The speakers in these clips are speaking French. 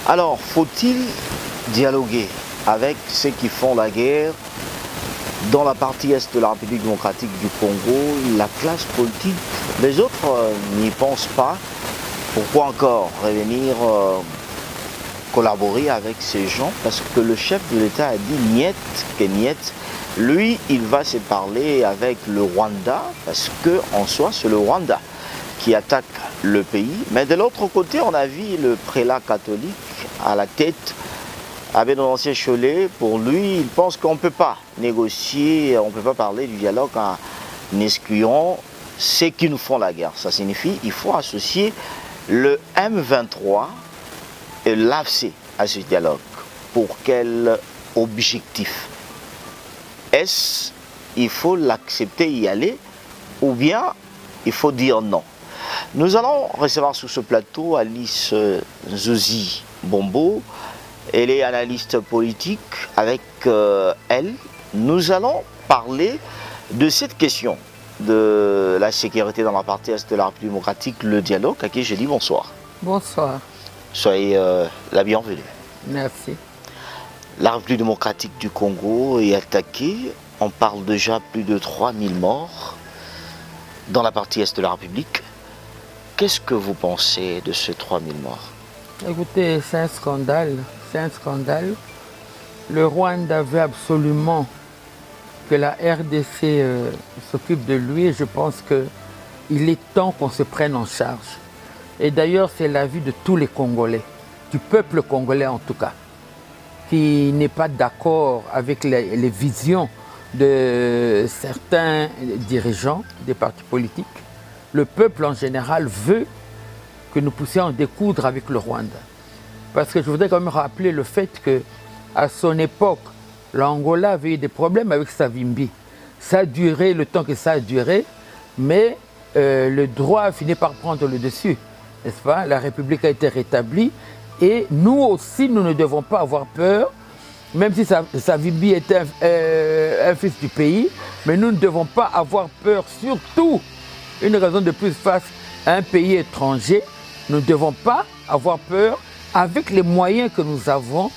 Alors, faut-il dialoguer avec ceux qui font la guerre dans la partie est de la République démocratique du Congo, la classe politique? Les autres n'y pensent pas. Pourquoi encore revenir collaborer avec ces gens? Parce que le chef de l'État a dit niet, que niet. Lui, il va se parler avec le Rwanda, parce qu'en soi, c'est le Rwanda qui attaque le pays. Mais de l'autre côté, on a vu le prélat catholique à la tête, Abbé Nonancien Cholet. Pour lui, il pense qu'on ne peut pas négocier, on ne peut pas parler du dialogue en excluant ceux qui nous font la guerre. Ça signifie qu'il faut associer le M23 et l'AFC à ce dialogue. Pour quel objectif? Est-ce qu'il faut l'accepter, y aller, ou bien il faut dire non? Nous allons recevoir sur ce plateau Alice Zozi Bombo. Elle est analyste politique. Avec elle, nous allons parler de cette question de la sécurité dans la partie est de la République démocratique, le dialogue, à qui je dis bonsoir. Bonsoir. Soyez la bienvenue. Merci. La République démocratique du Congo est attaquée. On parle déjà plus de 3000 morts dans la partie est de la République. Qu'est-ce que vous pensez de ces 3000 morts? Écoutez, c'est un scandale. C'est un scandale. Le Rwanda veut absolument que la RDC s'occupe de lui et je pense qu'il est temps qu'on se prenne en charge. Et d'ailleurs, c'est l'avis de tous les Congolais, du peuple congolais en tout cas, qui n'est pas d'accord avec les visions de certains dirigeants des partis politiques. Le peuple en général veut que nous puissions découdre avec le Rwanda. Parce que je voudrais quand même rappeler le fait qu'à son époque, l'Angola avait eu des problèmes avec Savimbi. Ça a duré le temps que ça a duré, mais le droit a fini par prendre le dessus, n'est-ce pas? La République a été rétablie et nous aussi, nous ne devons pas avoir peur, même si Savimbi était un fils du pays, mais nous ne devons pas avoir peur, surtout une raison de plus face à un pays étranger. Nous ne devons pas avoir peur. Avec les moyens que nous avons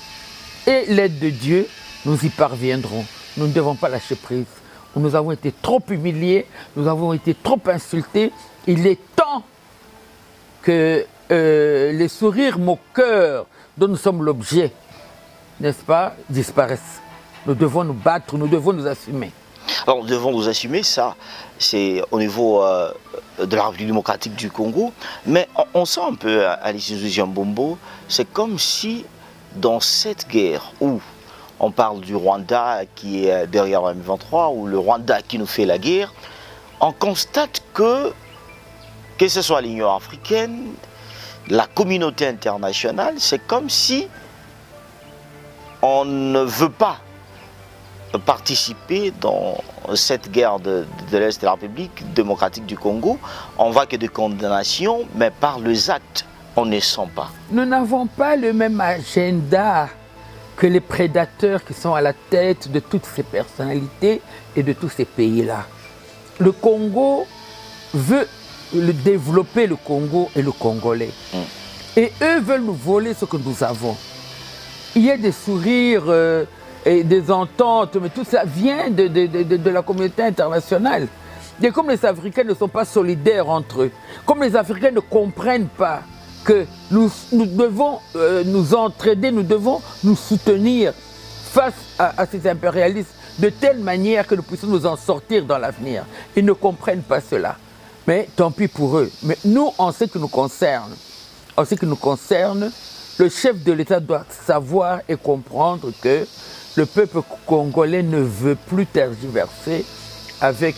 et l'aide de Dieu, nous y parviendrons. Nous ne devons pas lâcher prise. Nous avons été trop humiliés, nous avons été trop insultés. Il est temps que les sourires moqueurs dont nous sommes l'objet, n'est-ce pas, disparaissent. Nous devons nous battre, nous devons nous assumer. Alors, nous devons nous assumer, ça, c'est au niveau de la République démocratique du Congo. Mais on sent un peu, Alice Zozi Bombo, c'est comme si dans cette guerre où on parle du Rwanda qui est derrière le M23, ou le Rwanda qui nous fait la guerre, on constate que ce soit l'Union africaine, la communauté internationale, c'est comme si on ne veut pas participer dans cette guerre de l'Est de la République démocratique du Congo. On voit que des condamnations, mais par les actes, on ne sent pas. Nous n'avons pas le même agenda que les prédateurs qui sont à la tête de toutes ces personnalités et de tous ces pays-là. Le Congo veut développer le Congo et le Congolais. Et eux veulent nous voler ce que nous avons. Il y a des sourires et des ententes, mais tout ça vient de la communauté internationale. Et comme les Africains ne sont pas solidaires entre eux, comme les Africains ne comprennent pas que nous devons nous entraider, nous devons nous soutenir face à ces impérialistes de telle manière que nous puissions nous en sortir dans l'avenir. Ils ne comprennent pas cela. Mais tant pis pour eux. Mais nous, en ce qui nous concerne, le chef de l'État doit savoir et comprendre que le peuple congolais ne veut plus tergiverser avec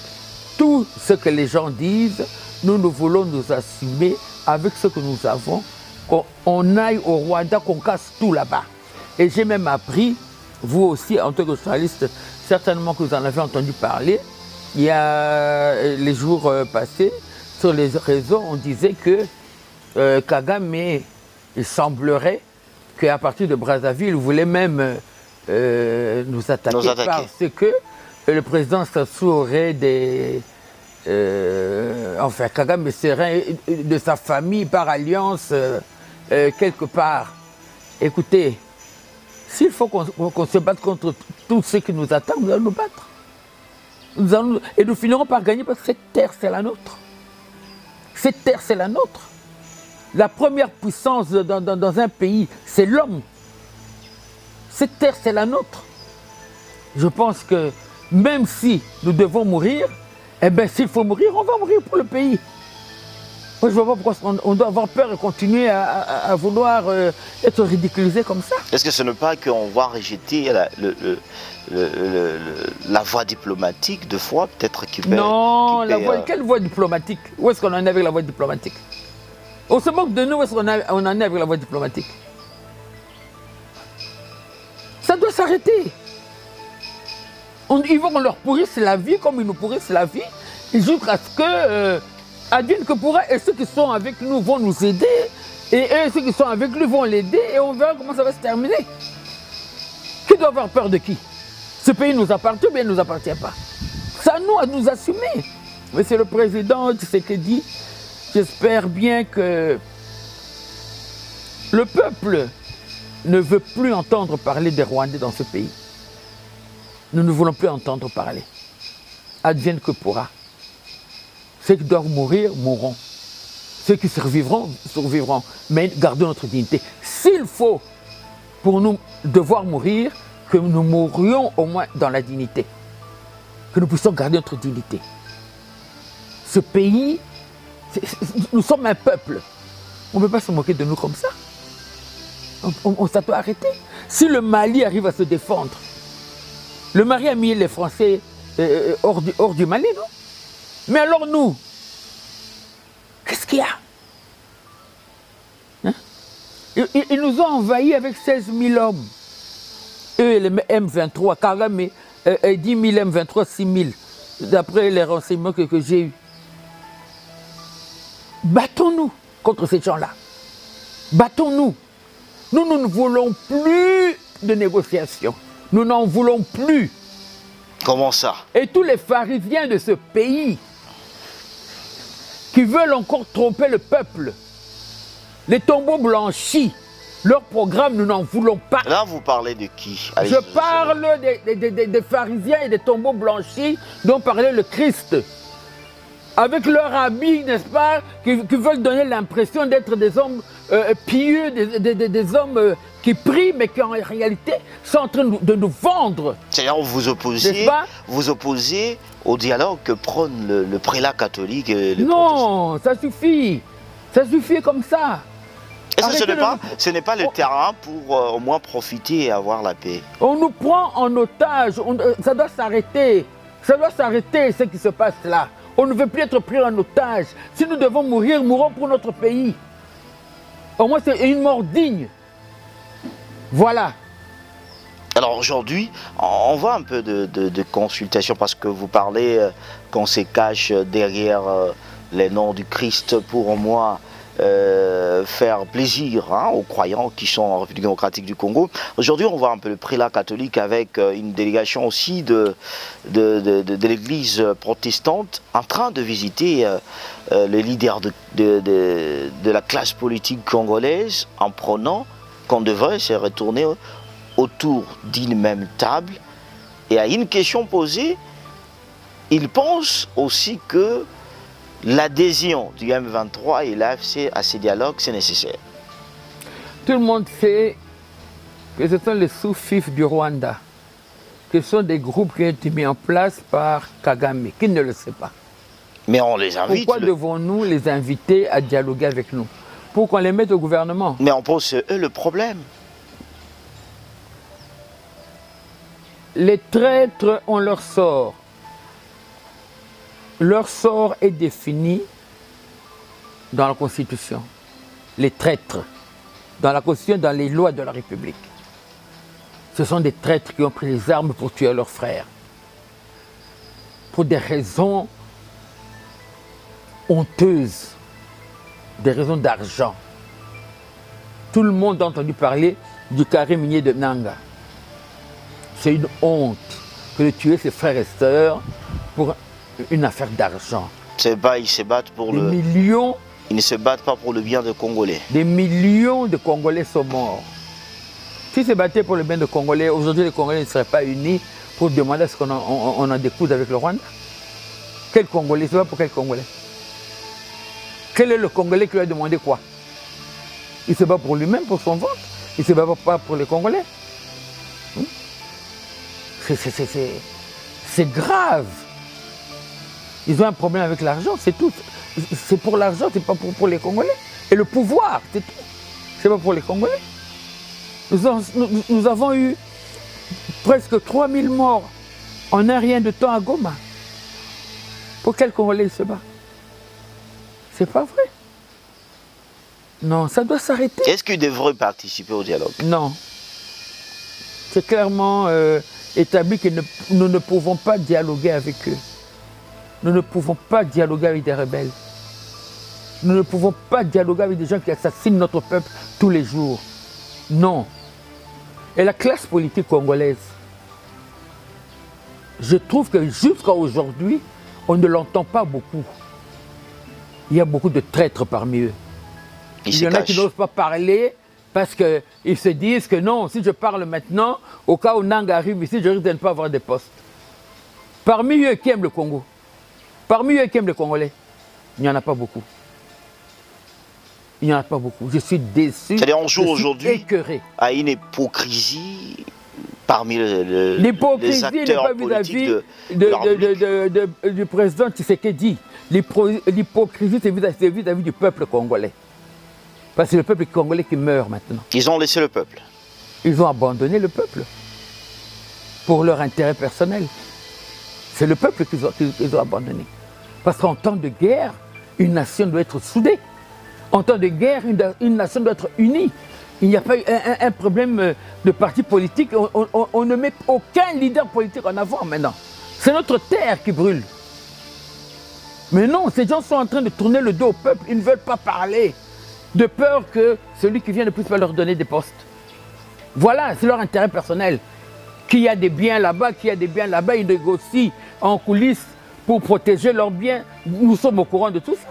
tout ce que les gens disent. Nous voulons nous assumer avec ce que nous avons, qu'on aille au Rwanda, qu'on casse tout là-bas. Et j'ai même appris, vous aussi en tant que journaliste, certainement que vous en avez entendu parler, il y a les jours passés, sur les réseaux, on disait que Kagame, il semblerait qu'à partir de Brazzaville, il voulait même nous attaquer parce que le président Sassou aurait des... enfin, Kagame serait de sa famille par alliance quelque part. Écoutez, s'il faut qu'on se batte contre tous ceux qui nous attaquent, nous allons nous battre. Et nous finirons par gagner parce que cette terre, c'est la nôtre. Cette terre, c'est la nôtre. La première puissance dans un pays, c'est l'homme. Cette terre, c'est la nôtre. Je pense que même si nous devons mourir, eh bien, s'il faut mourir, on va mourir pour le pays. Moi, je ne vois pas pourquoi on doit avoir peur et continuer à vouloir être ridiculisé comme ça. Est-ce que ce n'est pas qu'on va rejeter la voie diplomatique de fois, peut-être qui peut... Non, quelle voie diplomatique? Où est-ce qu'on en est avec la voie diplomatique? On se moque de nous, où est-ce qu'on en est avec la voie diplomatique? Ça doit s'arrêter. Ils vont qu'on leur pourrisse la vie comme ils nous pourrissent la vie, jusqu'à ce que... advienne que pourra, et ceux qui sont avec nous vont nous aider, et eux, ceux qui sont avec lui vont l'aider, et on verra comment ça va se terminer. Qui doit avoir peur de qui? Ce pays nous appartient ou bien ne nous appartient pas? C'est à nous à nous assumer. Monsieur le Président, tu sais que dit, j'espère bien que le peuple ne veut plus entendre parler des Rwandais dans ce pays. Nous ne voulons plus entendre parler. Advienne que pourra. Ceux qui doivent mourir, mourront. Ceux qui survivront, survivront. Mais gardons notre dignité. S'il faut, pour nous devoir mourir, que nous mourions au moins dans la dignité. Que nous puissions garder notre dignité. Ce pays, nous sommes un peuple. On ne peut pas se moquer de nous comme ça. Ça doit arrêter. Si le Mali arrive à se défendre, le Mali a mis les Français hors du Mali, non? Mais alors nous, qu'est-ce qu'il y a, hein? Ils nous ont envahis avec 16 000 hommes. Eux, les M23, Kagame, 10 000 M23, 6 000, d'après les renseignements que j'ai eus. Battons-nous contre ces gens-là. Battons-nous. Nous ne voulons plus de négociations. Nous n'en voulons plus. Comment ça? Et tous les pharisiens de ce pays qui veulent encore tromper le peuple, les tombeaux blanchis, leur programme, nous n'en voulons pas. Là, vous parlez de qui? Je parle des pharisiens et des tombeaux blanchis dont parlait le Christ. Avec leur habit, n'est-ce pas, qui veulent donner l'impression d'être des hommes pieux, des hommes qui prient, mais qui en réalité sont en train de nous vendre. C'est-à-dire vous opposez au dialogue que prône le prélat catholique et le protestant. Non, ça suffit. Ça suffit comme ça. Est-ce que ce n'est pas le terrain pour au moins profiter et avoir la paix? On nous prend en otage. Ça doit s'arrêter. Ça doit s'arrêter ce qui se passe là. On ne veut plus être pris en otage. Si nous devons mourir, mourons pour notre pays. Au moins, c'est une mort digne. Voilà. Alors aujourd'hui, on voit un peu de consultation parce que vous parlez qu'on se cache derrière les noms du Christ pour au moins faire plaisir aux croyants qui sont en République démocratique du Congo. Aujourd'hui, on voit un peu le prélat catholique avec une délégation aussi de l'église protestante en train de visiter les leaders de la classe politique congolaise en prônant qu'on devrait se retourner autour d'une même table. Et à une question posée, ils pensent aussi que l'adhésion du M23 et l'AFC à ces dialogues, c'est nécessaire. Tout le monde sait que ce sont les sous-fifs du Rwanda, que ce sont des groupes qui ont été mis en place par Kagame. Qui ne le sait pas? Mais on les invite. Pourquoi devons-nous les inviter à dialoguer avec nous? Pour qu'on les mette au gouvernement? Mais on pose eux le problème. Les traîtres ont leur sort. Leur sort est défini dans la Constitution. Les traîtres, dans la Constitution, dans les lois de la République. Ce sont des traîtres qui ont pris les armes pour tuer leurs frères. Pour des raisons honteuses, des raisons d'argent. Tout le monde a entendu parler du carré minier de Nanga. C'est une honte que de tuer ses frères et sœurs pour une affaire d'argent. Ils se battent pour des millions. Ils ne se battent pas pour le bien des Congolais. Des millions de Congolais sont morts. S'ils se battaient pour le bien des Congolais, aujourd'hui les Congolais ne seraient pas unis pour demander à ce qu'on en découse avec le Rwanda. Quel Congolais? C'est pas pour quel Congolais? Quel est le Congolais qui lui a demandé quoi? Il se bat pour lui-même, pour son ventre. Il ne se bat pas pour les Congolais. C'est grave. Ils ont un problème avec l'argent, c'est tout. C'est pour l'argent, c'est pas pour les Congolais. Et le pouvoir, c'est tout. C'est pas pour les Congolais. Nous avons eu presque 3000 morts en un rien de temps à Goma. Pour quel Congolais il se bat? C'est pas vrai. Non, ça doit s'arrêter. Est-ce qu'ils devraient participer au dialogue? Non. C'est clairement établi que nous ne pouvons pas dialoguer avec eux. Nous ne pouvons pas dialoguer avec des rebelles. Nous ne pouvons pas dialoguer avec des gens qui assassinent notre peuple tous les jours. Non. Et la classe politique congolaise, je trouve que jusqu'à aujourd'hui, on ne l'entend pas beaucoup. Il y a beaucoup de traîtres parmi eux. Il y en a qui n'osent pas parler parce qu'ils se disent que non, si je parle maintenant, au cas où Nang arrive ici, je risque de ne pas avoir de poste. Parmi eux qui aiment le Congo, parmi eux qui aiment les Congolais, il n'y en a pas beaucoup. Il n'y en a pas beaucoup. Je suis déçu. C'est-à-dire on joue aujourd'hui à une hypocrisie parmi les acteurs politiques du président Tshisekedi. L'hypocrisie, c'est vis-à-vis du peuple congolais. Parce que c'est le peuple congolais qui meurt maintenant. Ils ont laissé le peuple. Ils ont abandonné le peuple pour leur intérêt personnel. C'est le peuple qu'ils ont abandonné. Parce qu'en temps de guerre, une nation doit être soudée. En temps de guerre, une nation doit être unie. Il n'y a pas eu un problème de parti politique. On ne met aucun leader politique en avant maintenant. C'est notre terre qui brûle. Mais non, ces gens sont en train de tourner le dos au peuple. Ils ne veulent pas parler. De peur que celui qui vient ne puisse pas leur donner des postes. Voilà, c'est leur intérêt personnel. Qu'il y a des biens là-bas, qu'il y a des biens là-bas, ils négocient en coulisses pour protéger leurs biens. Nous sommes au courant de tout ça.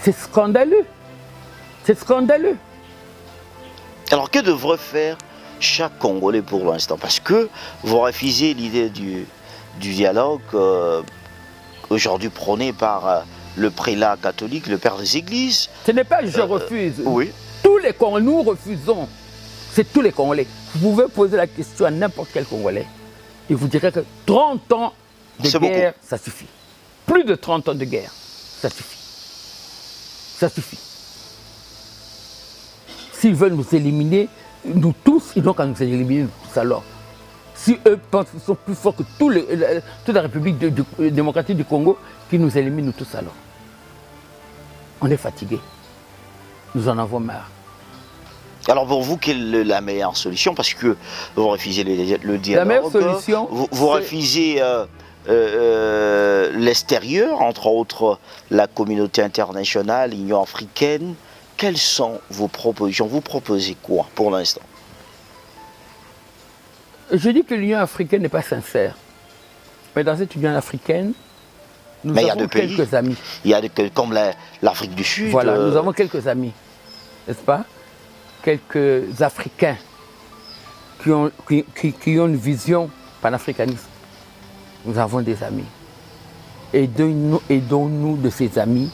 C'est scandaleux. C'est scandaleux. Alors que devrait faire chaque Congolais pour l'instant? Parce que vous refusez l'idée du dialogue aujourd'hui prôné par le prélat catholique, le père des églises. Ce n'est pas que je refuse. Oui. Tous les Congolais, nous refusons. C'est tous les Congolais. Vous pouvez poser la question à n'importe quel Congolais. Il vous dirait que 30 ans de guerre, ça suffit. Plus de 30 ans de guerre, ça suffit. Ça suffit. S'ils veulent nous éliminer, nous tous, ils n'ont qu'à nous éliminer tous alors. Si eux pensent qu'ils sont plus forts que toute la République démocratique du Congo, qu'ils nous éliminent nous tous alors. On est fatigués. Nous en avons marre. Alors pour vous, quelle est la meilleure solution? Parce que vous refusez le dialogue. La meilleure solution, vous refusez l'extérieur, entre autres la communauté internationale, l'Union africaine. Quelles sont vos propositions? Vous proposez quoi pour l'instant? Je dis que l'Union africaine n'est pas sincère. Mais dans cette Union africaine, nous avons quelques amis. Il y a comme l'Afrique du Sud. Voilà, nous avons quelques amis, n'est-ce pas? Quelques Africains qui ont une vision panafricaniste. Nous avons des amis. Aidons-nous de ces amis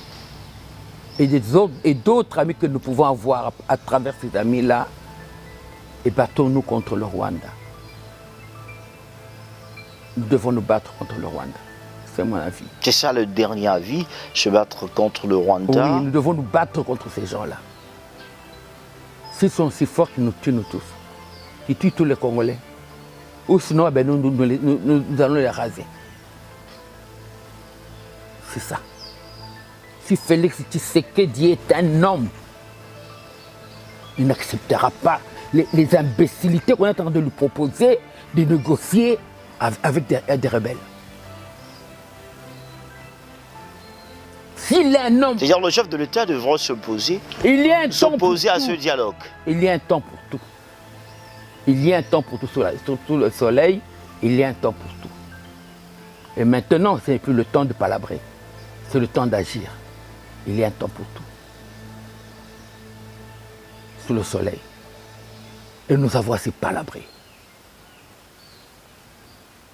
et d'autres amis que nous pouvons avoir à travers ces amis-là et battons-nous contre le Rwanda. Nous devons nous battre contre le Rwanda. C'est mon avis. C'est ça le dernier avis, se battre contre le Rwanda. Oui, nous devons nous battre contre ces gens-là. S'ils sont si forts qu'ils nous tuent nous tous, qu'ils tuent tous les Congolais, ou sinon ben, nous allons les raser. C'est ça. Si Félix Tshisekedi est un homme, il n'acceptera pas les imbécilités qu'on est en train de lui proposer, de négocier avec des rebelles. S'il est un homme... C'est-à-dire le chef de l'État devra s'opposer à ce dialogue. Il y a un temps pour tout. Il y a un temps pour tout sous le soleil, il y a un temps pour tout. Et maintenant, ce n'est plus le temps de palabrer, c'est le temps d'agir. Il y a un temps pour tout. Sous le soleil. et nous avons assez palabré.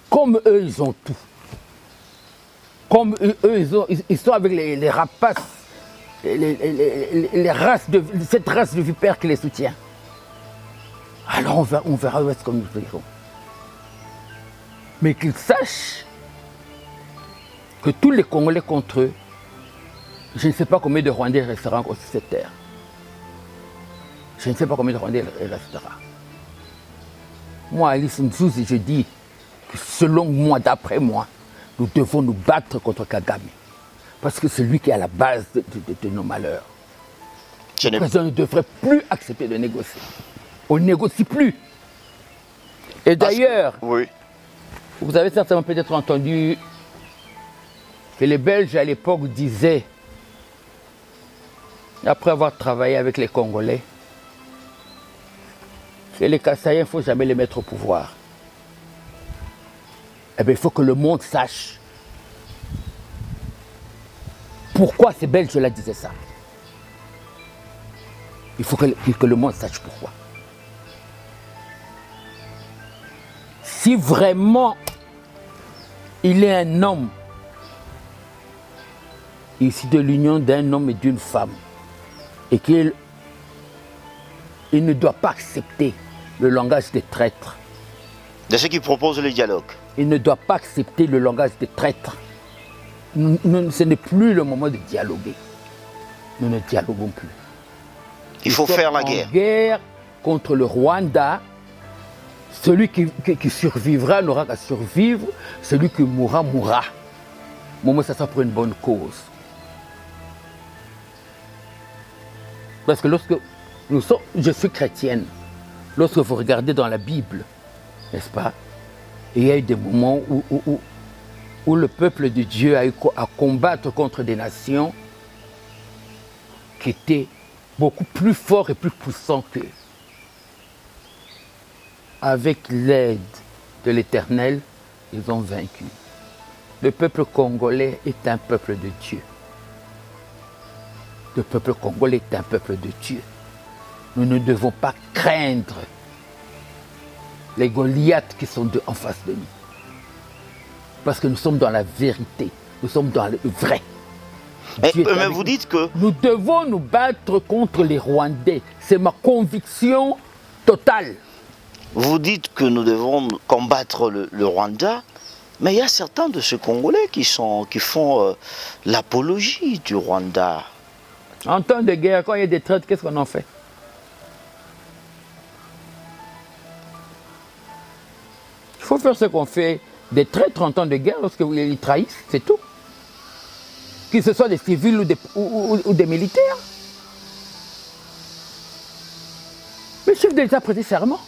Comme eux, ils ont tout. Comme eux, ils sont avec les rapaces, les races cette race de vipères qui les soutient. Alors on verra où est-ce que nous irons. Mais qu'ils sachent que tous les Congolais contre eux, je ne sais pas combien de Rwandais resteront encore sur cette terre. Je ne sais pas combien de Rwandais restera. Moi, Alice Nzouzi, je dis que selon moi, d'après moi, nous devons nous battre contre Kagame. Parce que c'est lui qui est à la base de nos malheurs. Le président ne devrait plus accepter de négocier. On ne négocie plus. Et d'ailleurs, oui. Vous avez certainement peut-être entendu que les Belges à l'époque disaient, après avoir travaillé avec les Congolais, que les Kassaïens, il ne faut jamais les mettre au pouvoir. Eh bien, il faut que le monde sache pourquoi ces Belges-là disaient ça. Il faut que le monde sache pourquoi. Si vraiment il est un homme issu de l'union d'un homme et d'une femme, et qu'il ne doit pas accepter le langage des traîtres. De ceux qui proposent le dialogue. Il ne doit pas accepter le langage des traîtres. Ce n'est plus le moment de dialoguer. Nous ne dialoguons plus. Il faut faire la guerre. Guerre contre le Rwanda. Celui qui survivra n'aura qu'à survivre. Celui qui mourra, mourra. Moi, ça sera pour une bonne cause. Parce que lorsque je suis chrétienne, lorsque vous regardez dans la Bible, n'est-ce pas, il y a eu des moments où le peuple de Dieu a eu à combattre contre des nations qui étaient beaucoup plus forts et plus puissants qu'eux. Avec l'aide de l'Éternel, ils ont vaincu. Le peuple congolais est un peuple de Dieu. Le peuple congolais est un peuple de Dieu. Nous ne devons pas craindre les Goliaths qui sont en face de nous. Parce que nous sommes dans la vérité, nous sommes dans le vrai. Mais vous dites que... Nous devons nous battre contre les Rwandais. C'est ma conviction totale. Vous dites que nous devons combattre le Rwanda, mais il y a certains de ces Congolais qui font l'apologie du Rwanda. En temps de guerre, quand il y a des traites, qu'est-ce qu'on en fait? Il faut faire ce qu'on fait des traîtres en temps de guerre lorsqu'ils trahissent, c'est tout. Que ce soit des civils ou des militaires. Le chef de l'État a prêté serment.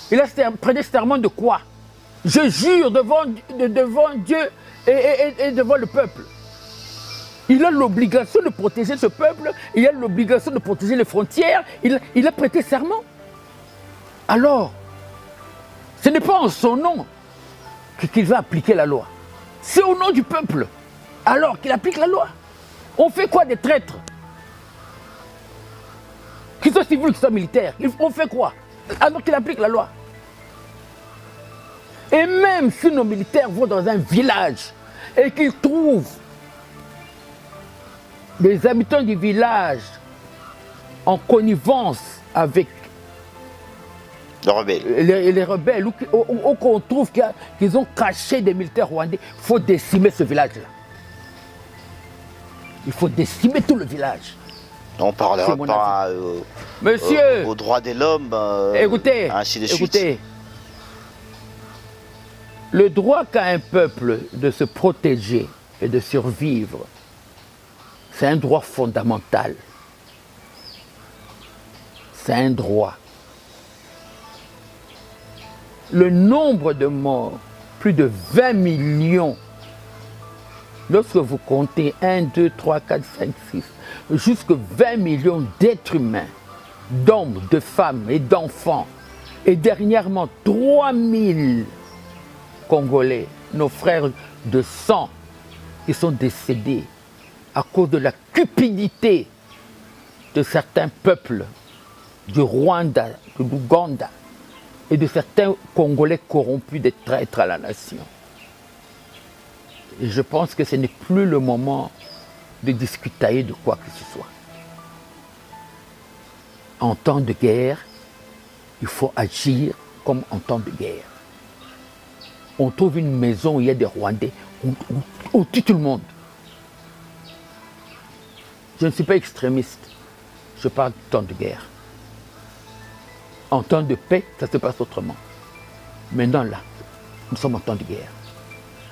Il a prêté serment de quoi? Je jure devant Dieu et devant le peuple. Il a l'obligation de protéger ce peuple, il a l'obligation de protéger les frontières, il a prêté serment. Alors, ce n'est pas en son nom qu'il va appliquer la loi. C'est au nom du peuple, alors qu'il applique la loi. On fait quoi des traîtres? Qu'ils soient civils, qu'ils soient militaires, on fait quoi? Alors qu'il applique la loi. Et même si nos militaires vont dans un village et qu'ils trouvent les habitants du village en connivence avec les rebelles, ou qu'on trouve qu'ils ont caché des militaires rwandais, il faut décimer ce village-là. Il faut décimer tout le village. On ne parlera pas Monsieur, aux droits de l'homme, écoutez, ainsi de suite. Écoutez, le droit qu'a un peuple de se protéger et de survivre, c'est un droit fondamental. C'est un droit. Le nombre de morts, plus de 20 millions, lorsque vous comptez 1, 2, 3, 4, 5, 6, jusque 20 millions d'êtres humains, d'hommes, de femmes et d'enfants, et dernièrement 3000 Congolais, nos frères de sang, qui sont décédés à cause de la cupidité de certains peuples du Rwanda, de l'Ouganda et de certains Congolais corrompus des traîtres à la nation. Et je pense que ce n'est plus le moment de discuter de quoi que ce soit. En temps de guerre, il faut agir comme en temps de guerre. On trouve une maison où il y a des Rwandais, on tue tout le monde. Je ne suis pas extrémiste, je parle de temps de guerre. En temps de paix, ça se passe autrement. Maintenant là, nous sommes en temps de guerre.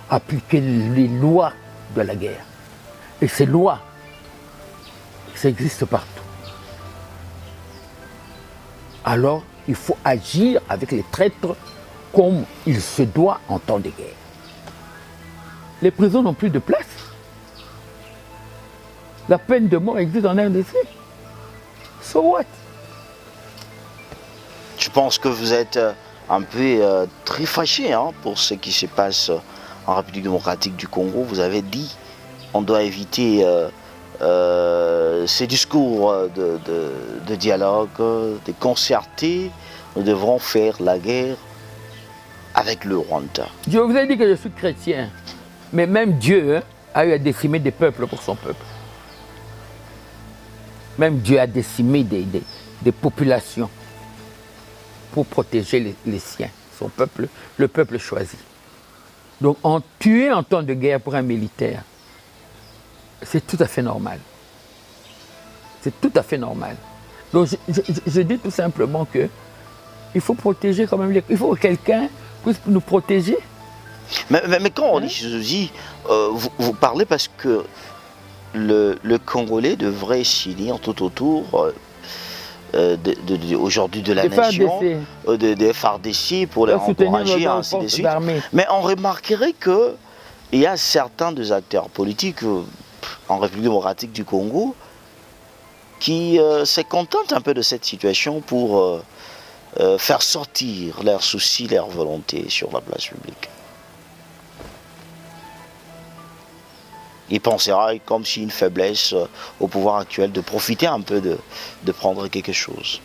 Appliquer les lois de la guerre. Et ces lois, ça existe partout. Alors, il faut agir avec les traîtres comme il se doit en temps de guerre. Les prisons n'ont plus de place. La peine de mort existe en RDC. So what? Je pense que vous êtes un peu très fâché hein, pour ce qui se passe en République démocratique du Congo. Vous avez dit qu'on doit éviter ces discours de dialogue, de concerter. Nous devrons faire la guerre avec le Rwanda. Je vous ai dit que je suis chrétien, mais même Dieu a eu à décimer des peuples pour son peuple. Même Dieu a décimé des populations pour protéger les siens, son peuple, le peuple choisi. Donc en tuer en temps de guerre pour un militaire, c'est tout à fait normal. C'est tout à fait normal. Donc je dis tout simplement que il faut protéger quand même, il faut que quelqu'un puisse nous protéger. Mais quand on dit ceci, vous parlez parce que le Congolais devrait signer tout autour aujourd'hui de la nation, des FARDC pour les encourager, ainsi de suite. Mais on remarquerait qu'il y a certains des acteurs politiques en République démocratique du Congo qui se contentent un peu de cette situation pour faire sortir leurs soucis, leurs volontés sur la place publique. Il pensera comme si une faiblesse au pouvoir actuel de profiter un peu de prendre quelque chose.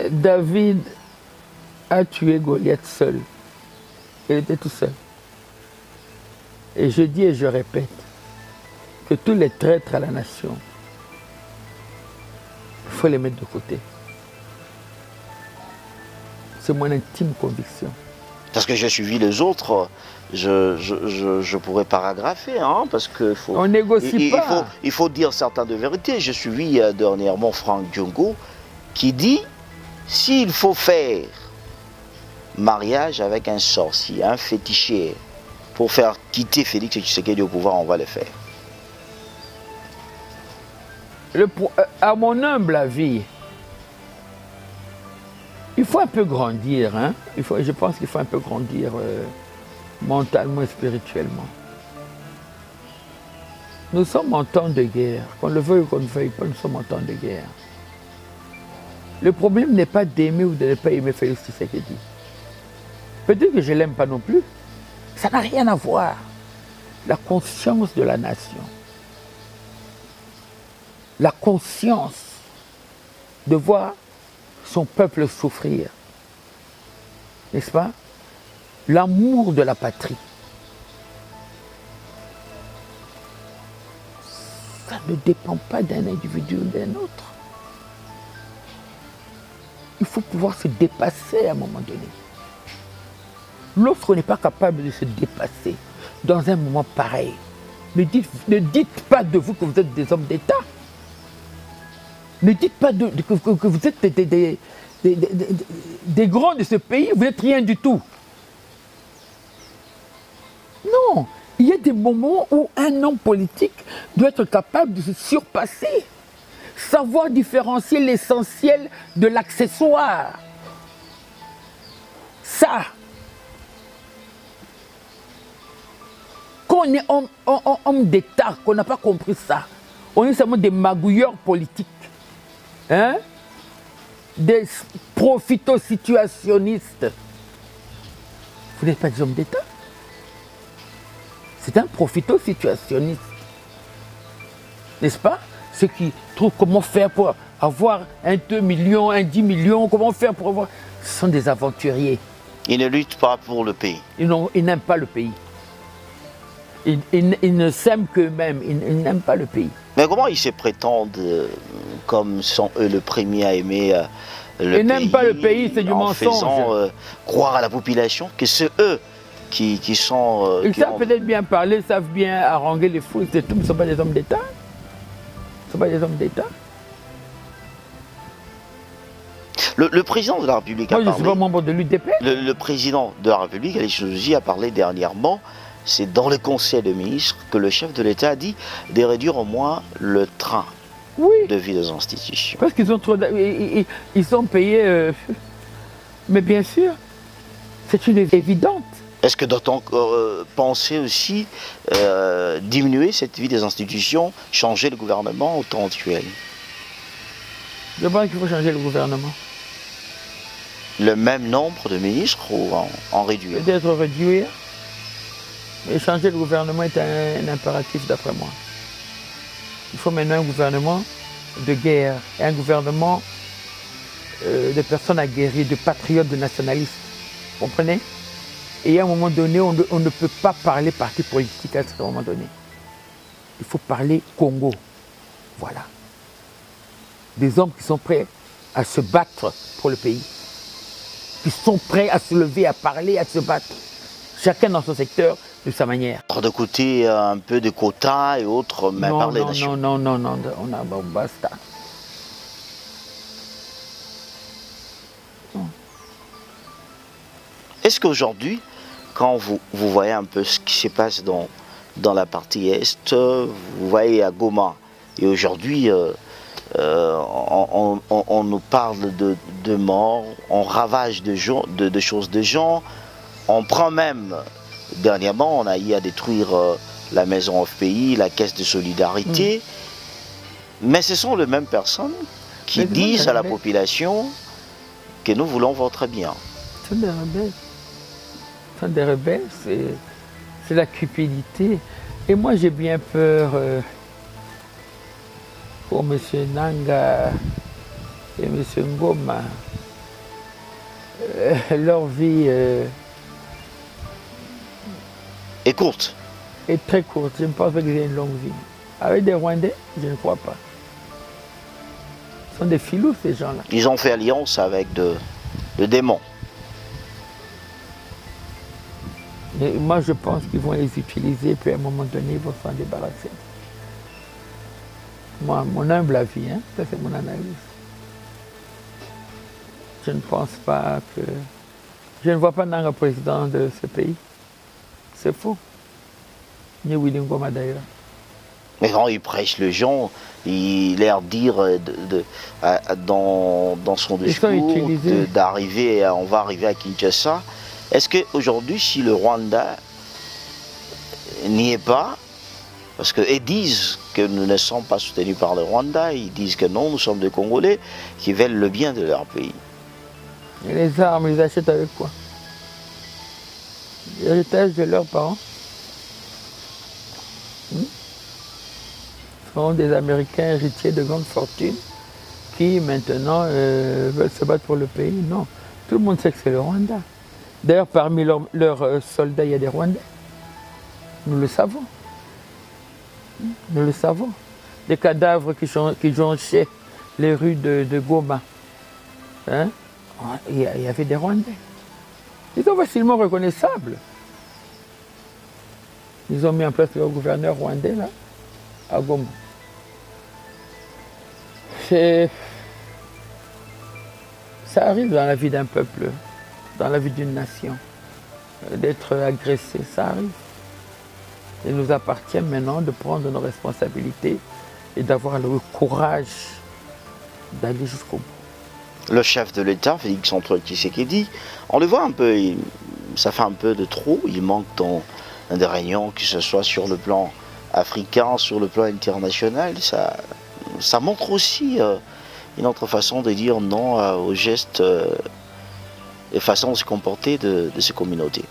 David a tué Goliath seul. Il était tout seul. Et je dis et je répète que tous les traîtres à la nation, il faut les mettre de côté. C'est mon intime conviction. Parce que j'ai suivi les autres, je pourrais paragrapher, hein, parce que on négocie pas. Il faut dire certaines de vérités. J'ai suivi dernièrement Franck Diongo qui dit s'il faut faire mariage avec un sorcier, un féticheur, pour faire quitter Félix Tshisekedi au pouvoir, on va le faire. À mon humble avis, il faut un peu grandir, hein? Je pense qu'il faut un peu grandir mentalement et spirituellement. Nous sommes en temps de guerre, qu'on le veuille ou qu'on ne veuille pas, nous sommes en temps de guerre. Le problème n'est pas d'aimer ou de ne pas aimer Félix Tshisekedi. Peut-être que je ne l'aime pas non plus. Ça n'a rien à voir. La conscience de la nation. La conscience de voir son peuple souffrir. N'est-ce pas? L'amour de la patrie. Ça ne dépend pas d'un individu ou d'un autre. Il faut pouvoir se dépasser à un moment donné. Lorsqu'on n'est pas capable de se dépasser dans un moment pareil, ne dites pas de vous que vous êtes des hommes d'État. Ne dites pas que vous êtes des grands de ce pays, vous n'êtes rien du tout. Non, il y a des moments où un homme politique doit être capable de se surpasser, savoir différencier l'essentiel de l'accessoire. Ça, quand on est homme d'État, qu'on n'a pas compris ça, on est seulement des magouilleurs politiques. Hein? Des profito-situationnistes. Vous n'êtes pas des hommes d'État. C'est un profito-situationniste. N'est-ce pas? ceux qui trouvent comment faire pour avoir un 2 millions, un 10 millions, comment faire pour avoir... Ce sont des aventuriers. Ils ne luttent pas pour le pays. Ils n'aiment pas le pays. Ils ne s'aiment qu'eux-mêmes, ils n'aiment pas le pays. Mais comment ils se prétendent, comme sont eux le premier à aimer le pays? Ils n'aiment pas le pays, c'est du mensonge. En faisant croire à la population que c'est eux qui sont... Ils savent peut-être bien parler, savent bien haranguer les fous, c'est tout, mais ce ne sont pas des hommes d'État. Ce ne sont pas des hommes d'État. Le président de la République a parlé... Moi, je parlé... ne suis pas membre de l'UDP. Le président de la République, Alex Souzy, a parlé dernièrement, c'est dans le Conseil des ministres, que le chef de l'État a dit de réduire au moins le train de vie des institutions. Parce qu'ils ont trop... Ils sont payés... Mais bien sûr, c'est une évidente. Est-ce que doit-on penser aussi diminuer cette vie des institutions, changer le gouvernement au temps actuel? Je pense qu'il faut changer le gouvernement. Le même nombre de ministres ou en réduire? Peut-être réduire. Mais changer le gouvernement est un impératif d'après moi. Il faut maintenant un gouvernement de guerre, et un gouvernement de personnes aguerries, de patriotes, de nationalistes. Vous comprenez? Et à un moment donné, on ne peut pas parler parti politique à ce moment donné. Il faut parler Congo. Voilà. Des hommes qui sont prêts à se battre pour le pays. Qui sont prêts à se lever, à parler, à se battre. Chacun dans son secteur, de sa manière. De côté un peu de quotas et autres, mais non, parler non, on a basta. Est-ce qu'aujourd'hui, quand vous voyez un peu ce qui se passe dans la partie Est, vous voyez à Goma, et aujourd'hui, on nous parle de morts, on ravage de choses de gens, on prend même... Dernièrement, on a eu à détruire la maison FPI, la caisse de solidarité. Mais ce sont les mêmes personnes qui disent à la population que nous voulons votre bien. Ce sont des rebelles. Ce sont des rebelles, c'est la cupidité. Et moi, j'ai bien peur pour M. Nanga et M. Ngoma. Leur vie... est courte. Est très courte. Je ne pense pas qu'ils aient une longue vie. Avec des Rwandais, je ne crois pas. Ce sont des filous, ces gens-là. Ils ont fait alliance avec de démons. Et moi, je pense qu'ils vont les utiliser, puis à un moment donné, ils vont s'en débarrasser. Moi, mon humble avis, hein, ça c'est mon analyse. Je ne pense pas que... Je ne vois pas Nanga président de ce pays. C'est faux. Ni Willy Ngoma d'ailleurs. Mais quand il prêche les gens, il leur dire dans son discours d'arriver, on va arriver à Kinshasa. Est-ce qu'aujourd'hui, si le Rwanda n'y est pas, parce qu'ils disent que nous ne sommes pas soutenus par le Rwanda, ils disent que non, nous sommes des Congolais qui veulent le bien de leur pays. Et les armes, ils achètent avec quoi? L'héritage de leurs parents. Ce sont des Américains héritiers de grandes fortunes qui maintenant veulent se battre pour le pays. Non, tout le monde sait que c'est le Rwanda. D'ailleurs, parmi leurs soldats, il y a des Rwandais. Nous le savons. Nous le savons. Des cadavres qui jonchaient les rues de Goma. Hein? Il y avait des Rwandais. Ils sont facilement reconnaissables. Ils ont mis en place leur gouverneur rwandais, là, à Goma. Ça arrive dans la vie d'un peuple, dans la vie d'une nation, d'être agressé, ça arrive. Il nous appartient maintenant de prendre nos responsabilités et d'avoir le courage d'aller jusqu'au bout. Le chef de l'État, Félix Antoine Tshisekedi, on le voit un peu, ça fait un peu de trop, il manque dans des réunions, que ce soit sur le plan africain, sur le plan international, ça montre aussi une autre façon de dire non aux gestes et façon de se comporter de ces communautés.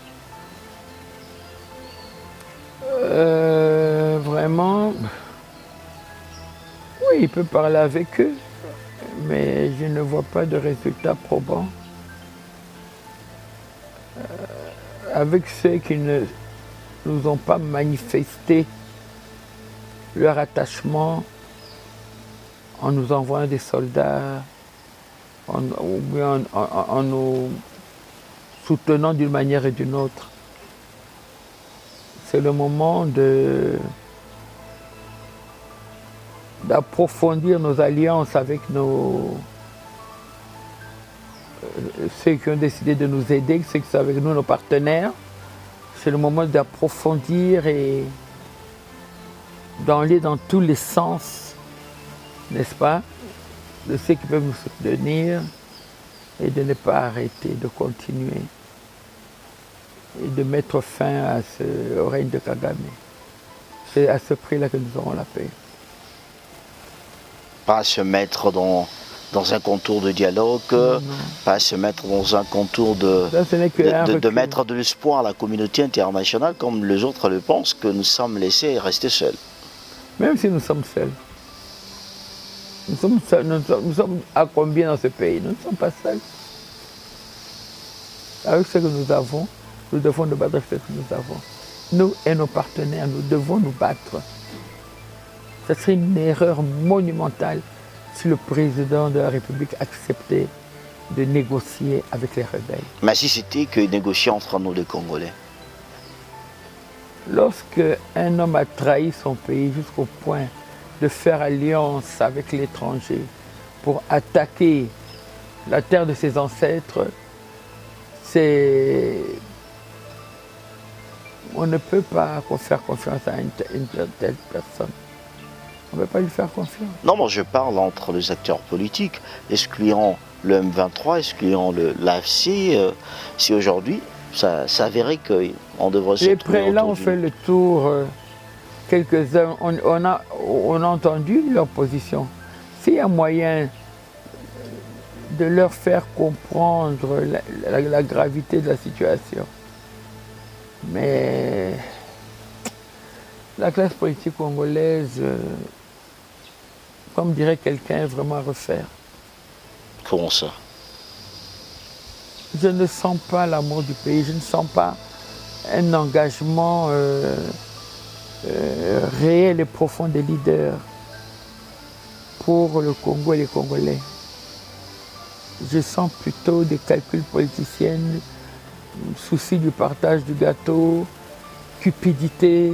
Vraiment, oui, peux parler avec eux, mais je ne vois pas de résultats probants. Avec ceux qui ne nous ont pas manifesté leur attachement en nous envoyant des soldats, ou bien en nous soutenant d'une manière et d'une autre. C'est le moment d'approfondir nos alliances avec ceux qui ont décidé de nous aider, ceux qui sont avec nous, nos partenaires. C'est le moment d'approfondir et d'aller dans tous les sens, n'est-ce pas, de ceux qui peuvent nous soutenir et de ne pas arrêter, de continuer et de mettre fin au règne de Kagame. C'est à ce prix-là que nous aurons la paix. Pas se mettre dans un contour de dialogue, non. Pas se mettre dans un contour de mettre de l'espoir à la communauté internationale comme les autres le pensent, que nous sommes laissés rester seuls. Même si nous sommes seuls. Nous sommes à combien dans ce pays? Nous ne sommes pas seuls. Avec ce que nous avons, nous devons nous battre avec ce que nous avons. Nous et nos partenaires, nous devons nous battre. Ce serait une erreur monumentale si le président de la République acceptait de négocier avec les rebelles. Mais si c'était que négocier entre nous les Congolais? Lorsque un homme a trahi son pays jusqu'au point de faire alliance avec l'étranger pour attaquer la terre de ses ancêtres, on ne peut pas faire confiance à une telle personne. On ne peut pas lui faire confiance. Non, moi je parle entre les acteurs politiques, excluant le M23, excluant l'AFC. Si aujourd'hui, ça s'avérait qu'on devrait se trouver. Les prélats ont fait le tour, quelques-uns, on a entendu leur position. S'il y a moyen de leur faire comprendre la gravité de la situation. Mais la classe politique congolaise, comme dirait quelqu'un, est vraiment à refaire. Comment ça? Je ne sens pas l'amour du pays, je ne sens pas un engagement réel et profond des leaders pour le Congo et les Congolais. Je sens plutôt des calculs politiciens, souci du partage du gâteau, cupidité.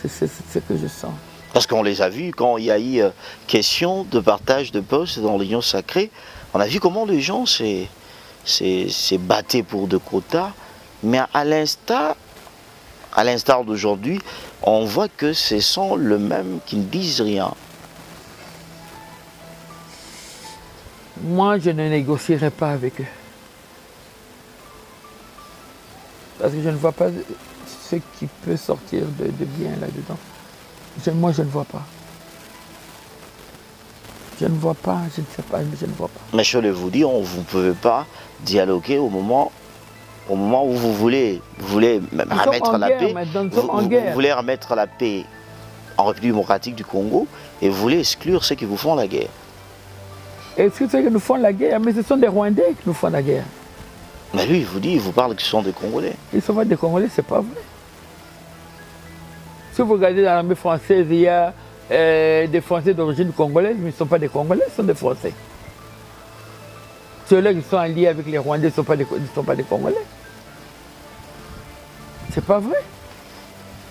C'est ce que je sens. Parce qu'on les a vus quand il y a eu question de partage de postes dans l'Union sacrée. On a vu comment les gens s'est battu pour de quotas, mais à l'instar d'aujourd'hui, on voit que ce sont les mêmes qui ne disent rien. Moi, je ne négocierai pas avec eux. Parce que je ne vois pas ce qui peut sortir de bien là-dedans. Moi, je ne vois pas. Je ne vois pas, je ne sais pas, mais je ne vois pas. Mais je le vous dis, vous ne pouvez pas dialoguer au moment où vous voulez remettre la paix. Vous voulez remettre la paix en République démocratique du Congo et vous voulez exclure ceux qui vous font la guerre. Exclure ceux qui nous font la guerre, mais ce sont des Rwandais qui nous font la guerre. Mais lui, il vous parle que ce sont des Congolais. Ils ne sont pas des Congolais, c'est pas vrai. Si vous regardez dans l'armée française, il y a des Français d'origine congolaise, mais ils ne sont pas des Congolais, ils sont des Français. Ceux-là qui sont alliés avec les Rwandais ne sont pas des Congolais. C'est pas vrai.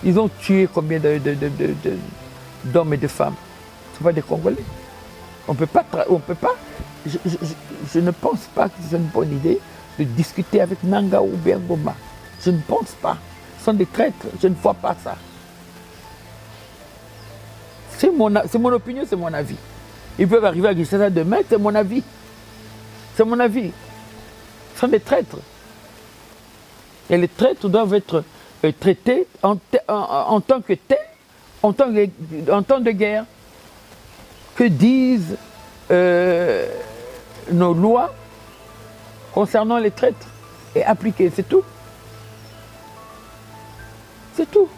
Ils ont tué combien d'hommes et de femmes? Ce ne sont pas des Congolais. On peut pas. Je ne pense pas que c'est une bonne idée de discuter avec Nanga ou bien Goma. Je ne pense pas. Ce sont des traîtres. Je ne vois pas ça. C'est mon opinion, c'est mon avis. Ils peuvent arriver à Kinshasa demain, c'est mon avis. C'est mon avis. Ce sont des traîtres. Et les traîtres doivent être traités en tant que tels, en temps de guerre. Que disent nos lois concernant les traîtres et appliquées, c'est tout. C'est tout.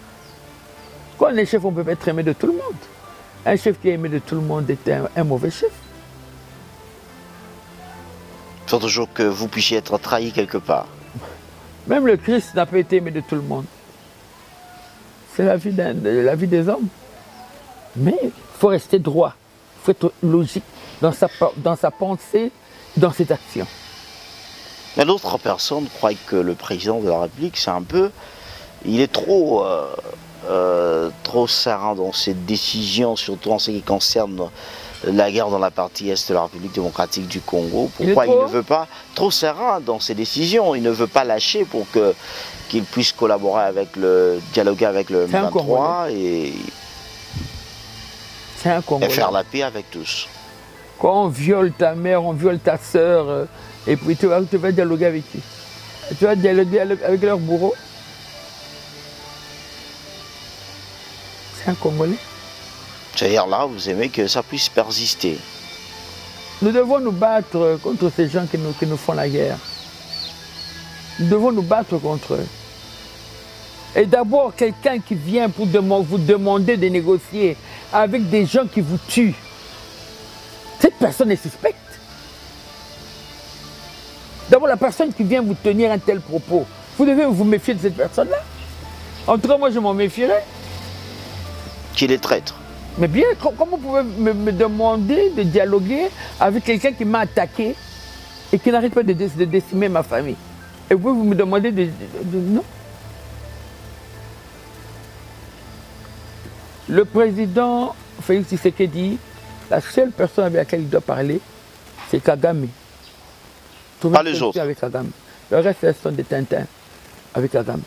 Quand on est chef, on peut être aimé de tout le monde. Un chef qui est aimé de tout le monde est un mauvais chef. Il faut toujours que vous puissiez être trahi quelque part. Même le Christ n'a pas été aimé de tout le monde. C'est la vie des hommes. Mais il faut rester droit. Il faut être logique dans sa pensée, dans ses actions. Mais d'autres personnes croient que le président de la République, c'est un peu... Il est trop serein dans ses décisions, surtout en ce qui concerne la guerre dans la partie est de la République démocratique du Congo. Pourquoi il ne veut pas... Trop serein dans ses décisions, il ne veut pas lâcher pour qu'il puisse collaborer avec dialoguer avec le M23 et faire la paix avec tous. Quand on viole ta mère, on viole ta soeur, et puis tu vas dialoguer avec qui? Tu vas dialoguer avec leur bourreau? C'est un Congolais. C'est-à-dire là, vous aimez que ça puisse persister. Nous devons nous battre contre ces gens qui nous font la guerre. Nous devons nous battre contre eux. Et d'abord, quelqu'un qui vient pour vous demander de négocier avec des gens qui vous tuent. Cette personne est suspecte. D'abord, la personne qui vient vous tenir un tel propos, vous devez vous méfier de cette personne-là. En tout cas, moi, je m'en méfierais. Qu'il est traître. Mais bien, comment vous pouvez me demander de dialoguer avec quelqu'un qui m'a attaqué et qui n'arrête pas de décimer ma famille? Et vous me demandez non. Le président Félix Tshisekedi, la seule personne avec laquelle il doit parler, c'est Kagame. Pas les autres. Avec Kagame. Le reste sont des tintins avec Kagame.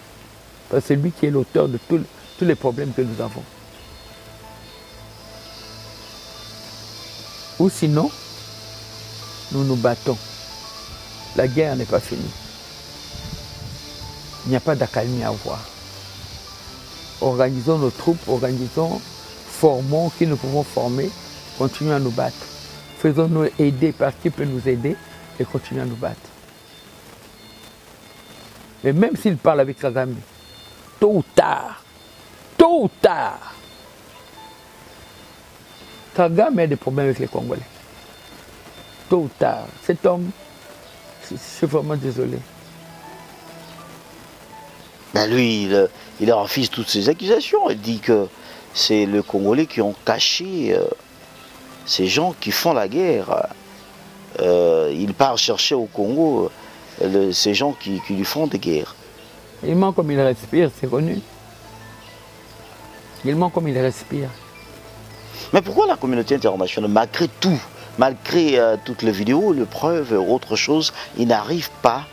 Parce que c'est lui qui est l'auteur de tous les problèmes que nous avons. Ou sinon, nous nous battons. La guerre n'est pas finie. Il n'y a pas d'accalmie à avoir. Organisons nos troupes, formons qui nous pouvons former, continuons à nous battre. Faisons-nous aider par qui peut nous aider et continuons à nous battre. Mais même s'il parle avec Kagame, tôt ou tard, Kagame a des problèmes avec les Congolais. Tôt ou tard. Cet homme, je suis vraiment désolé. Ben lui, il refuse toutes ces accusations. Il dit que c'est les Congolais qui ont caché ces gens qui font la guerre. Il part chercher au Congo ces gens qui lui font des guerres. Il ment comme il respire, c'est connu. Il ment comme il respire. Mais pourquoi la communauté internationale, malgré tout, malgré toutes les vidéos, les preuves, autre chose, il n'arrive pas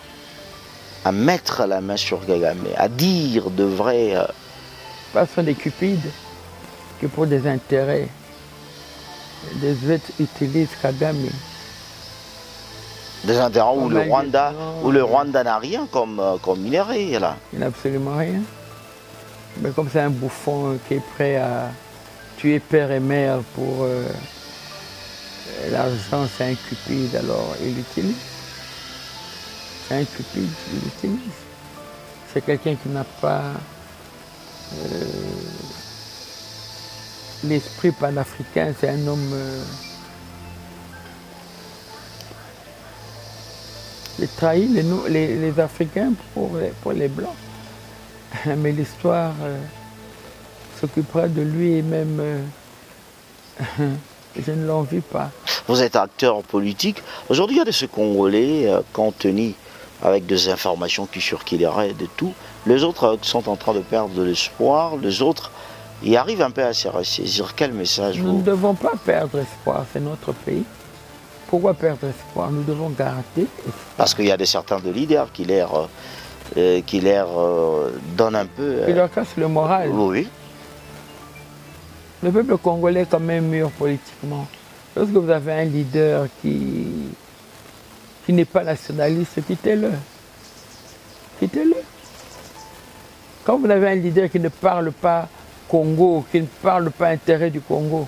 à mettre la main sur Kagame, à dire de vrai... Ce sont des cupides qui, pour des intérêts, des êtres utilisent Kagame. Des intérêts où le Rwanda n'a rien comme minerai, là. Il n'a absolument rien. Mais comme c'est un bouffon qui est prêt à tuer père et mère pour l'argent, c'est un cupide, alors il l'utilise. C'est un cupide, il l'utilise. C'est quelqu'un qui n'a pas l'esprit panafricain, c'est un homme... il trahit les Africains pour les Blancs. Mais l'histoire s'occupera de lui et même je ne l'envie pas. Vous êtes acteur politique. Aujourd'hui, il y a de ces Congolais contenus avec des informations qui circuleraient de tout. Les autres sont en train de perdre de l'espoir. Les autres, ils arrivent un peu à se ressaisir. Quel message Nous ne devons pas perdre espoir, c'est notre pays. Pourquoi perdre espoir? Nous devons garder espoir. Parce qu'il y a certains de leaders qui leur donnent un peu... Qui leur cassent le moral. Oui. Le peuple congolais est quand même mûr politiquement. Lorsque vous avez un leader qui n'est pas nationaliste, quittez-le. Quittez-le. Quand vous avez un leader qui ne parle pas Congo, qui ne parle pas intérêt du Congo,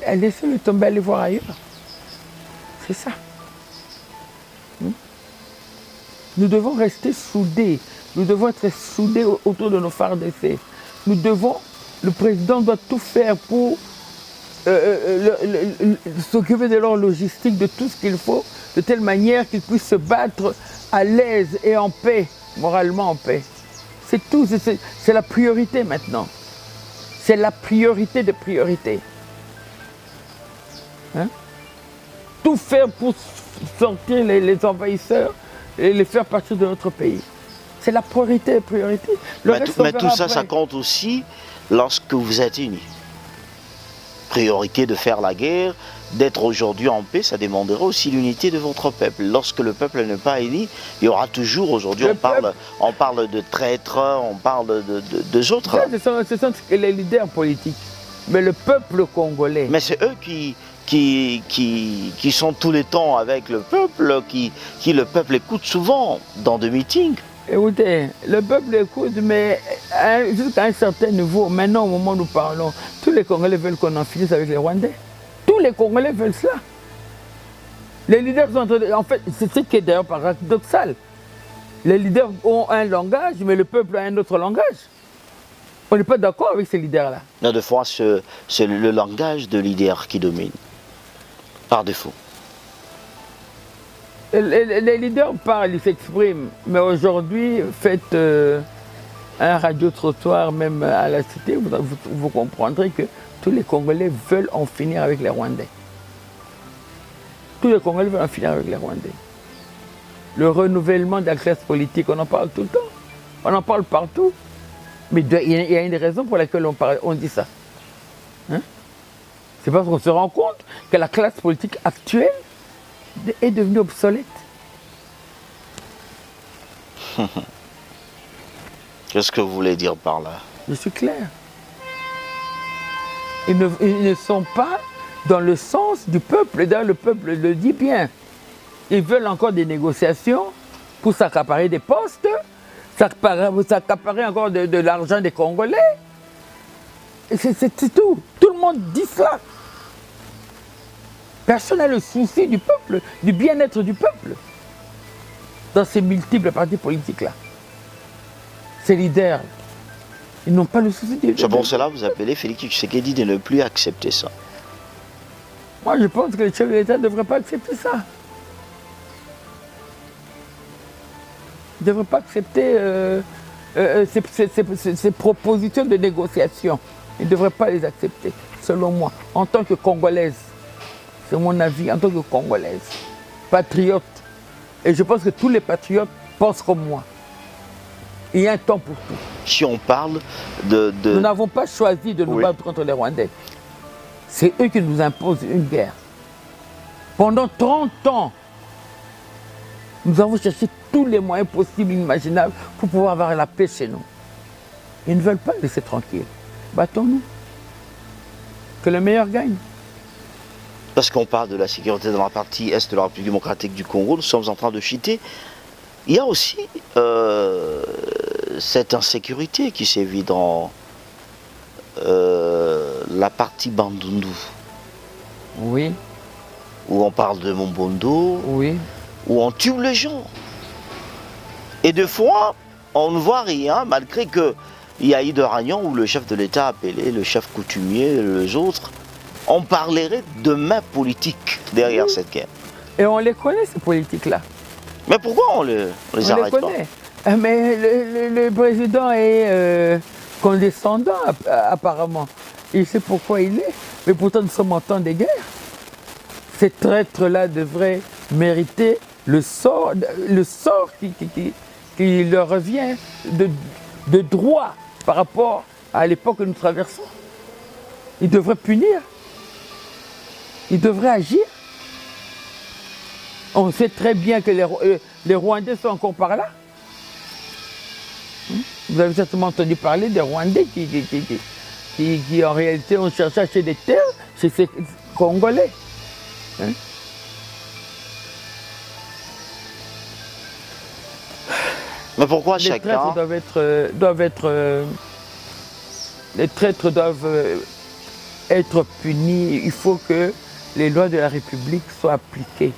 laissez-le tomber, aller voir ailleurs. C'est ça. Nous devons rester soudés. Nous devons être soudés autour de nos phares d'essai. Le président doit tout faire pour s'occuper de leur logistique, de tout ce qu'il faut, de telle manière qu'ils puissent se battre à l'aise et en paix, moralement en paix. C'est tout, c'est la priorité maintenant. C'est la priorité des priorités. Hein? Tout faire pour sortir les envahisseurs et les faire partir de notre pays. C'est la priorité des priorités. Mais tout ça, ça compte aussi lorsque vous êtes unis. Priorité de faire la guerre, d'être aujourd'hui en paix, ça demanderait aussi l'unité de votre peuple. Lorsque le peuple n'est pas uni, il y aura toujours, aujourd'hui on parle de traîtres, on parle de autres. Ce sont les leaders politiques. Mais le peuple congolais... Mais c'est eux qui sont tous les temps avec le peuple, qui le peuple écoute souvent dans des meetings. Écoutez, le peuple écoute, mais jusqu'à un certain niveau, maintenant au moment où nous parlons, tous les Congolais veulent qu'on en finisse avec les Rwandais. Tous les Congolais veulent cela. Les leaders sont en train de... En fait, c'est ce qui est d'ailleurs paradoxal. Les leaders ont un langage, mais le peuple a un autre langage. On n'est pas d'accord avec ces leaders-là. Non, des fois, c'est le langage de leader qui domine, par défaut. Les leaders parlent, ils s'expriment, mais aujourd'hui, faites un radio-trottoir même à la cité, vous comprendrez que tous les Congolais veulent en finir avec les Rwandais. Tous les Congolais veulent en finir avec les Rwandais. Le renouvellement de la classe politique, on en parle tout le temps, on en parle partout, mais il y a une raison pour laquelle on dit ça. Hein? C'est parce qu'on se rend compte que la classe politique actuelle est devenue obsolète. Qu'est-ce que vous voulez dire par là? Je suis clair. Ils ne sont pas dans le sens du peuple. D'ailleurs, le peuple le dit bien. Ils veulent encore des négociations pour s'accaparer des postes, s'accaparer encore de l'argent des Congolais. C'est tout. Tout le monde dit cela. Personne n'a le souci du peuple, du bien-être du peuple, dans ces multiples partis politiques-là. Ces leaders, ils n'ont pas le souci du peuple. C'est pour cela que vous appelez Félix Tshisekedi de ne plus accepter ça. Moi, je pense que le chef de l'État ne devrait pas accepter ça. Il ne devrait pas accepter ces propositions de négociation. Il ne devrait pas les accepter, selon moi, en tant que Congolaise. C'est mon avis en tant que Congolaise, patriote. Et je pense que tous les patriotes pensent comme moi. Il y a un temps pour tout. Si on parle Nous n'avons pas choisi de nous battre contre les Rwandais. C'est eux qui nous imposent une guerre. Pendant 30 ans, nous avons cherché tous les moyens possibles, imaginables, pour pouvoir avoir la paix chez nous. Ils ne veulent pas laisser tranquille. Battons-nous. Que le meilleur gagne. Parce qu'on parle de la sécurité dans la partie est de la République démocratique du Congo, nous sommes en train de chuter. Il y a aussi cette insécurité qui sévit dans la partie Bandundu. Oui. Où on parle de Mombondo, oui. Où on tue les gens. Et des fois, on ne voit rien, malgré qu'il y a eu de réunions où le chef de l'État a appelé le chef coutumier, les autres. On parlerait de main politique derrière cette guerre. Et on les connaît, ces politiques-là. Mais pourquoi on les arrête pas? Mais le président est condescendant, apparemment. Il sait pourquoi il est. Mais pourtant, nous sommes en temps de guerre. Ces traîtres-là devraient mériter le sort qui leur revient de droit par rapport à l'époque que nous traversons. Ils devraient punir. Ils devraient agir. On sait très bien que les Rwandais sont encore par là. Vous avez certainement entendu parler des Rwandais qui en réalité ont cherché à acheter des terres chez ces Congolais. Hein? Mais pourquoi les chacun... Les traîtres doivent être punis. Il faut que les lois de la République soient appliquées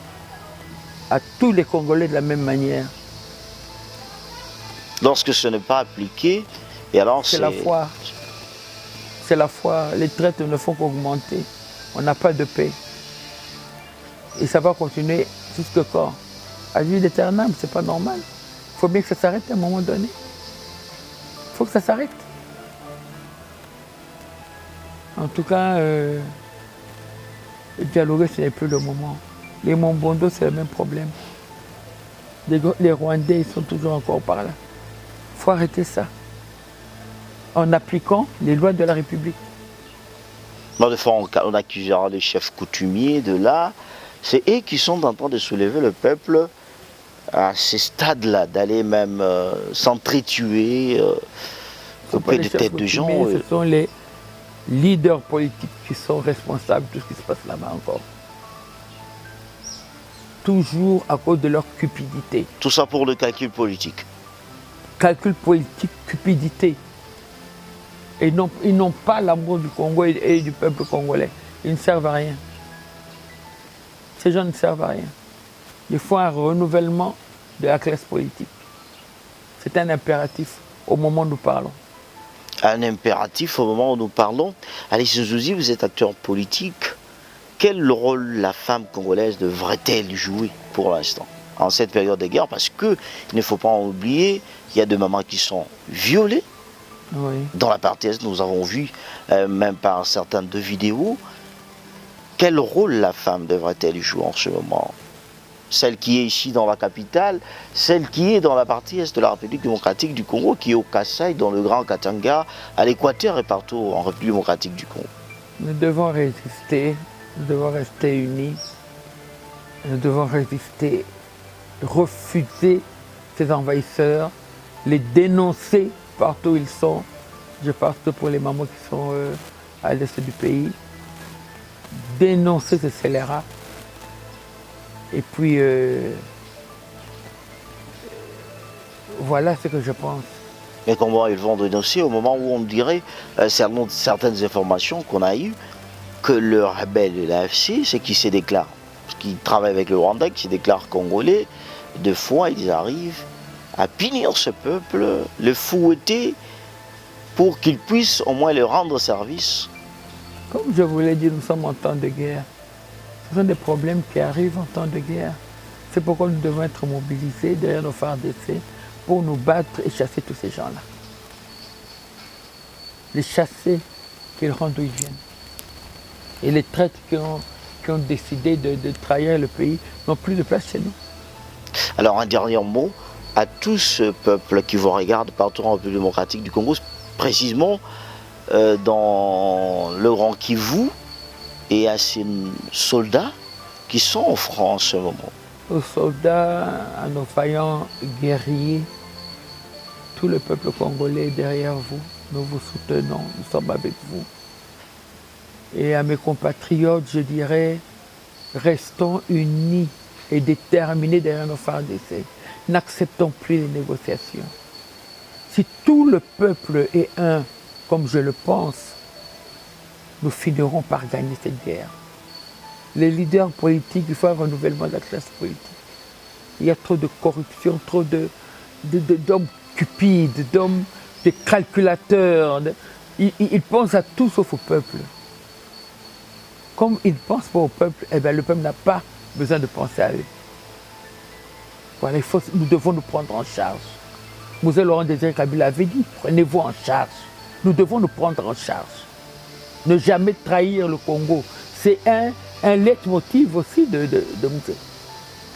à tous les Congolais de la même manière. Lorsque ce n'est pas appliqué, et alors c'est la foi. C'est la foi. Les traîtres ne font qu'augmenter. On n'a pas de paix. Et ça va continuer jusque quand? À vie d'éternel, c'est pas normal. Il faut bien que ça s'arrête à un moment donné. Il faut que ça s'arrête. En tout cas, dialoguer, ce n'est plus le moment. Les Mombondo, c'est le même problème. Les Rwandais, ils sont toujours encore par là. Il faut arrêter ça. En appliquant les lois de la République. Bon, des fois, on accusera les chefs coutumiers de là. C'est eux qui sont en train de soulever le peuple à ces stades-là, d'aller même s'entretuer auprès de têtes de gens. Ce sont les leaders politiques qui sont responsables de ce qui se passe là-bas encore. Toujours à cause de leur cupidité. Tout ça pour le calcul politique. Calcul politique, cupidité. Et ils n'ont pas l'amour du Congo et du peuple congolais. Ils ne servent à rien. Ces gens ne servent à rien. Il faut un renouvellement de la classe politique. C'est un impératif au moment où nous parlons. Un impératif au moment où nous parlons. Alice Nzouzi, vous êtes acteur politique. Quel rôle la femme congolaise devrait-elle jouer pour l'instant, en cette période de guerre? Parce qu'il ne faut pas en oublier, il y a des mamans qui sont violées. Oui. Dans la partie Est, nous avons vu, même par certaines de vidéos, quel rôle la femme devrait-elle jouer en ce moment? Celle qui est ici dans la capitale, celle qui est dans la partie Est de la République démocratique du Congo, qui est au Kasaï, dans le Grand Katanga, à l'Équateur et partout en République démocratique du Congo. Nous devons résister, nous devons rester unis, nous devons résister, refuser ces envahisseurs, les dénoncer partout où ils sont. Je parle pour les mamans qui sont à l'est du pays. Dénoncer ces scélérats. Et puis, voilà ce que je pense. Mais comment ils vont dénoncer au moment où on dirait, selon certaines informations qu'on a eues, que le rebelle de l'AFC, c'est qui se déclare, qui travaille avec le Rwanda, qui se déclare congolais, de fois ils arrivent à punir ce peuple, le fouetter, pour qu'il puisse au moins leur rendre service. Comme je vous l'ai dit, nous sommes en temps de guerre. Ce sont des problèmes qui arrivent en temps de guerre. C'est pourquoi nous devons être mobilisés derrière nos phares d'essai pour nous battre et chasser tous ces gens-là. Les chasser, qu'ils rentrent d'où ils viennent. Et les traîtres qui ont décidé de trahir le pays n'ont plus de place chez nous. Alors un dernier mot à tout ce peuple qui vous regarde partout en République démocratique du Congo, précisément dans le Grand Kivu, et à ces soldats qui sont en France en ce moment. Aux soldats, à nos vaillants guerriers, tout le peuple congolais est derrière vous. Nous vous soutenons, nous sommes avec vous. Et à mes compatriotes, je dirais, restons unis et déterminés derrière nos phares d'essai. N'acceptons plus les négociations. Si tout le peuple est un, comme je le pense, nous finirons par gagner cette guerre. Les leaders politiques, il faut un renouvellement de la classe politique. Il y a trop de corruption, trop d'hommes cupides, d'hommes, de calculateurs. Ils pensent à tout sauf au peuple. Comme ils ne pensent pas au peuple, eh bien, le peuple n'a pas besoin de penser à eux. Voilà, nous devons nous prendre en charge. Moselle Laurent Désiré Kabila avait dit, prenez-vous en charge. Nous devons nous prendre en charge. Ne jamais trahir le Congo. C'est un leitmotiv aussi de Moselle.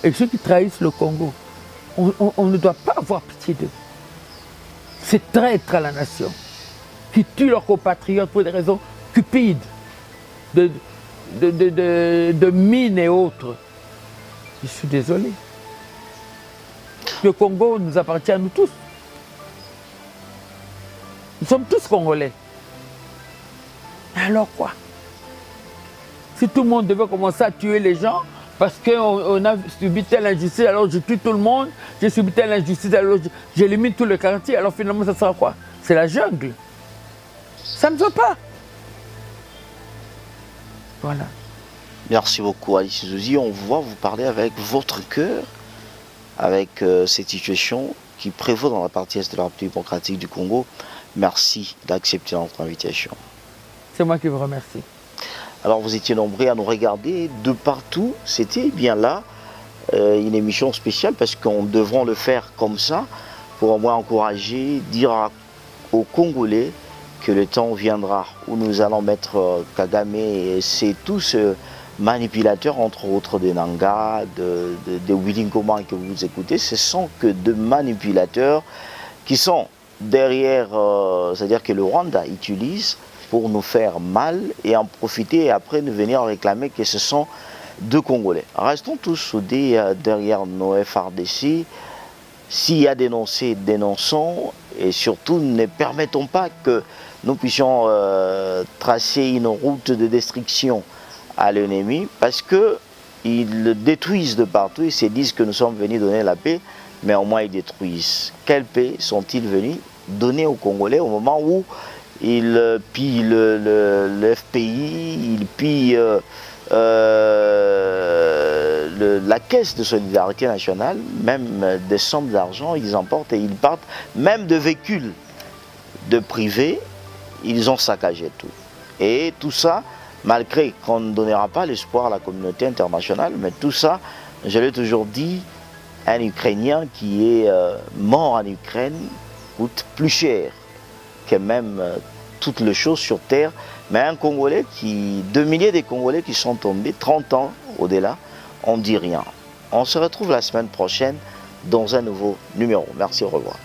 Et ceux qui trahissent le Congo, on ne doit pas avoir pitié d'eux. C'est traître à la nation, qui tuent leurs compatriotes pour des raisons cupides, de mines et autres. Je suis désolé. Le Congo nous appartient à nous tous. Nous sommes tous Congolais. Alors quoi? Si tout le monde devait commencer à tuer les gens parce qu'on a subi telle injustice, alors je tue tout le monde, j'ai subi telle injustice, alors j'élimine tout le quartier, alors finalement ça sera quoi? C'est la jungle. Ça ne veut pas. Voilà. Merci beaucoup Alice Nzouzi. On voit vous parler avec votre cœur, avec cette situation qui prévaut dans la partie est de la République démocratique du Congo. Merci d'accepter notre invitation. C'est moi qui vous remercie. Alors vous étiez nombreux à nous regarder de partout. C'était bien là une émission spéciale parce qu'on devrait le faire comme ça pour au moins encourager, dire aux Congolais que le temps viendra où nous allons mettre Kagame et c'est tous manipulateurs, entre autres de Nanga, de Willy Ngoma que vous écoutez, ce sont que de manipulateurs qui sont derrière, c'est-à-dire que le Rwanda utilise pour nous faire mal et en profiter et après nous venir réclamer que ce sont deux Congolais. Restons tous soudés derrière nos FRDC. S'il y a dénoncé, dénonçons et surtout ne permettons pas que nous puissions tracer une route de destruction à l'ennemi parce qu'ils le détruisent de partout, ils se disent que nous sommes venus donner la paix, mais au moins ils détruisent. Quelle paix sont-ils venus donner aux Congolais au moment où ils pillent le FPI, ils pillent la caisse de solidarité nationale, même des sommes d'argent, ils emportent et ils partent, même de véhicules de privés, ils ont saccagé tout. Et tout ça, malgré qu'on ne donnera pas l'espoir à la communauté internationale, mais tout ça, je l'ai toujours dit, un Ukrainien qui est mort en Ukraine coûte plus cher que même toutes les choses sur terre. Mais un Congolais qui, 2 milliers de Congolais qui sont tombés, 30 ans au-delà, on ne dit rien. On se retrouve la semaine prochaine dans un nouveau numéro. Merci, au revoir.